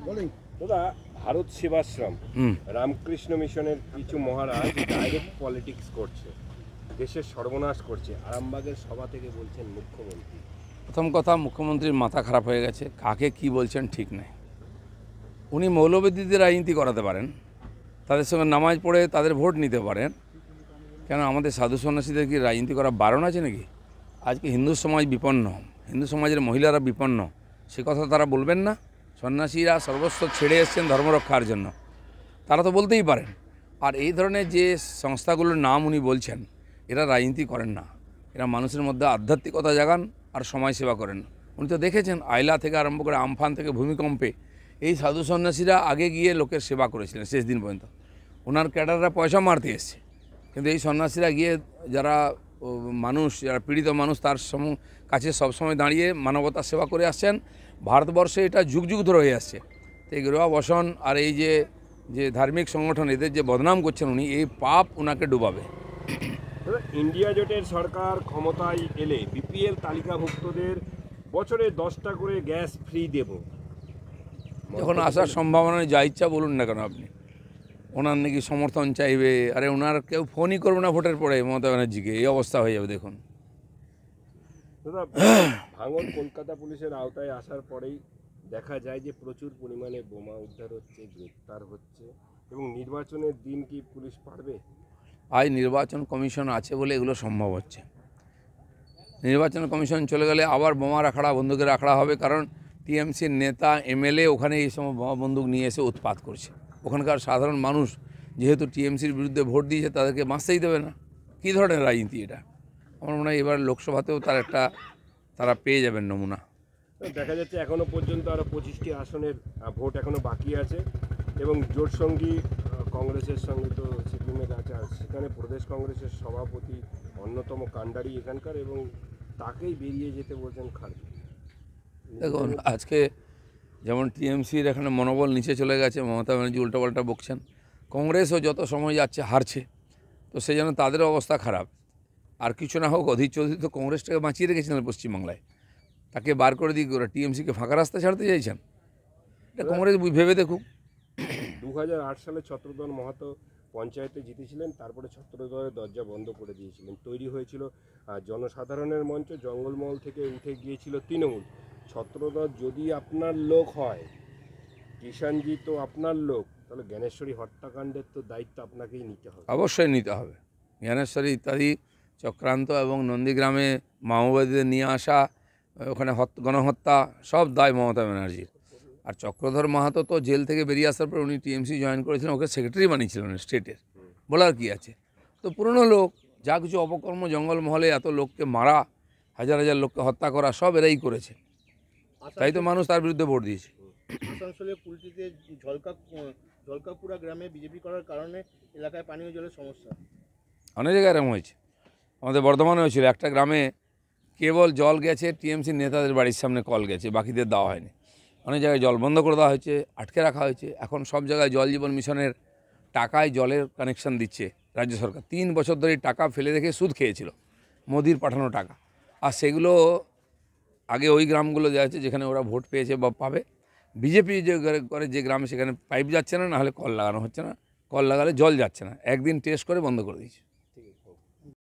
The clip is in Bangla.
দাদা, ভারত সেবাশ্রম রামকৃষ্ণ মিশনের কিছু মহারাজ ডাইরেক্ট পলিটিক্স করছে, দেশের সর্বনাশ করছে। আরামবাগের সভা থেকে বলছেন মুখ্যমন্ত্রী। প্রথম কথা, মুখ্যমন্ত্রীর মাথা খারাপ হয়ে গেছে, কাকে কি বলছেন ঠিক নেই। উনি মৌলবাদীদের রাজনীতি করাতে পারেন, তাদের সঙ্গে নামাজ পড়ে তাদের ভোট নিতে পারেন, কেন আমাদের সাধু সন্ন্যাসীদের কি রাজনীতি করা বারণ আছে নাকি? আজকে হিন্দু সমাজ বিপন্ন, হিন্দু সমাজের মহিলারা বিপন্ন, সে কথা তারা বলবেন না? সন্ন্যাসীরা সর্বস্ব ছেড়ে এসছেন ধর্ম রক্ষার জন্য, তারা তো বলতেই পারেন। আর এই ধরনের যে সংস্থাগুলোর নাম উনি বলছেন, এরা রাজনীতি করেন না, এরা মানুষের মধ্যে আধ্যাত্মিকতা জাগান আর সমাজ সেবা করেন। উনি তো দেখেছেন আইলা থেকে আরম্ভ করে আমফান থেকে ভূমিকম্পে এই সাধু সন্ন্যাসীরা আগে গিয়ে লোকের সেবা করেছিলেন শেষ দিন পর্যন্ত। ওনার ক্যাডাররা পয়সা মারতে এসছে, কিন্তু এই সন্ন্যাসীরা গিয়ে যারা মানুষ, যারা পীড়িত মানুষ, তার কাছে সবসময় দাঁড়িয়ে মানবতার সেবা করে আসছেন। ভারতবর্ষে এটা যুগ যুগ ধরে হয়ে আসছে। এই গেরুয়া বসন আর এই যে ধার্মিক সংগঠন, এদের যে বদনাম করছেন উনি, এই পাপ ওনাকে ডুবাবে। ইন্ডিয়া জোটের সরকার ক্ষমতায় এলে বিপিএল তালিকাভুক্তদের বছরে 10টা করে গ্যাস ফ্রি দেব। এখন আসার সম্ভাবনা যা ইচ্ছা বলুন না কেন আপনি, ওনার নাকি সমর্থন চাইবে। আরে ওনার কেউ ফোনই করবে না ভোটের পরে মমতা ব্যানার্জিকে, এই অবস্থা হয়ে যাবে দেখুন। দাদা, ভাঙন কলকাতা পুলিশের আওতায় আসার পরেই দেখা যায় যে প্রচুর পরিমাণে বোমা উদ্ধার হচ্ছে, গ্রেপ্তার হচ্ছে, এবং নির্বাচনের দিন কি পুলিশ পারবে? আজ নির্বাচন কমিশন আছে বলে এগুলো সম্ভব হচ্ছে। নির্বাচন কমিশন চলে গেলে আবার বোমা রাখড়া, বন্দুকের রাখড়া হবে, কারণ টিএমসির নেতা এমএলএ ওখানে এই সময় বোমা বন্দুক নিয়ে এসে উৎপাত করছে। ওখানকার সাধারণ মানুষ যেহেতু টিএমসির বিরুদ্ধে ভোট দিয়েছে, তাদেরকে বাঁচতেই দেবে না। কী ধরনের রাজনীতি এটা? আমার মনে হয় এবার লোকসভাতেও তারা পেয়ে যাবেন নমুনা। দেখা যাচ্ছে এখনো পর্যন্ত আরও 25টি আসনের ভোট এখনো বাকি আছে, এবং জোটসঙ্গী কংগ্রেসের সঙ্গে তো সিপিএমের আছে, আর সেখানে প্রদেশ কংগ্রেসের সভাপতি অন্যতম কাণ্ডারি এখানকার, এবং তাকেই বেরিয়ে যেতে বলছেন খার্গে। দেখুন, আজকে যেমন টিএমসির এখানে মনোবল নিচে চলে গেছে, মমতা ব্যানার্জি উল্টোপাল্টা বকছেন, কংগ্রেসও যত সময় যাচ্ছে হারছে, তো সেই জন্য তাদের অবস্থা খারাপ। আর কিছু না হোক, অধীর চৌধুরী তো কংগ্রেসটাকে বাঁচিয়ে রেখেছিলেন পশ্চিমবাংলায়, তাকে বার করে দিয়ে ওরা টিএমসিকে ফাঁকা রাস্তা ছাড়তে চাইছেন। এটা কংগ্রেস ভেবে দেখুক। 2008 সালে ছত্রধর মাহাতো পঞ্চায়েতে জিতেছিলেন, তারপরে ছত্রধরের দরজা বন্ধ করে দিয়েছিলেন, তৈরি হয়েছিল জনসাধারণের মঞ্চ, জঙ্গলমহল থেকে উঠে গিয়েছিল তৃণমূল। ছত্রধর যদি আপনার লোক হয়, কিষাণজি তো আপনার লোক, তাহলে জ্ঞানেশ্বরী হত্যাকাণ্ডের তো দায়িত্ব আপনাকেই নিতে হবে। অবশ্যই নিতে হবে। জ্ঞানেশ্বরী ইত্যাদি চক্রান্ত এবং নন্দীগ্রামে মাওবাদীদের নিয়ে আসা, ওখানে গণহত্যা, সব দায় মমতা ব্যানার্জির। আর চক্রধর মাহাতো তো জেল থেকে বেরিয়ে আসার পর উনি টিএমসি জয়েন করেছিলেন, ওকে সেক্রেটারি বানিয়েছিলেন স্টেটের, বলার কি আছে। তো পুরনো লোক, যা কিছু অপকর্ম জঙ্গলমহলে এত লোককে মারা, হাজার হাজার লোককে হত্যা করা, সব এরাই করেছে। তাই তো মানুষ তার বিরুদ্ধে ভোট দিয়েছে। আসানসোলে কুলটিতে ঝলকাপুরা গ্রামে বিজেপি করার কারণে এলাকায় পানীয় জলের সমস্যা। অনেক জায়গায় এরকম হয়েছে, আমাদের বর্ধমানে হয়েছিল। একটা গ্রামে কেবল জল গেছে, টিএমসির নেতাদের বাড়ির সামনে কল গেছে, বাকিদের দেওয়া হয়নি। অনেক জায়গায় জল বন্ধ করে দেওয়া হয়েছে, আটকে রাখা হয়েছে। এখন সব জায়গায় জল জীবন মিশনের টাকায় জলের কানেকশন দিচ্ছে রাজ্য সরকার। 3 বছর ধরে টাকা ফেলে রেখে সুদ খেয়েছিল, মোদির পাঠানো টাকা। আর সেগুলো আগে ওই গ্রামগুলো দেওয়া হচ্ছে যেখানে ওরা ভোট পেয়েছে বা পাবে। বিজেপি যে করে যে গ্রামে, সেখানে পাইপ যাচ্ছে না, নাহলে কল লাগানো হচ্ছে না, কল লাগালে জল যাচ্ছে না। একদিন টেস্ট করে বন্ধ করে দিয়েছে।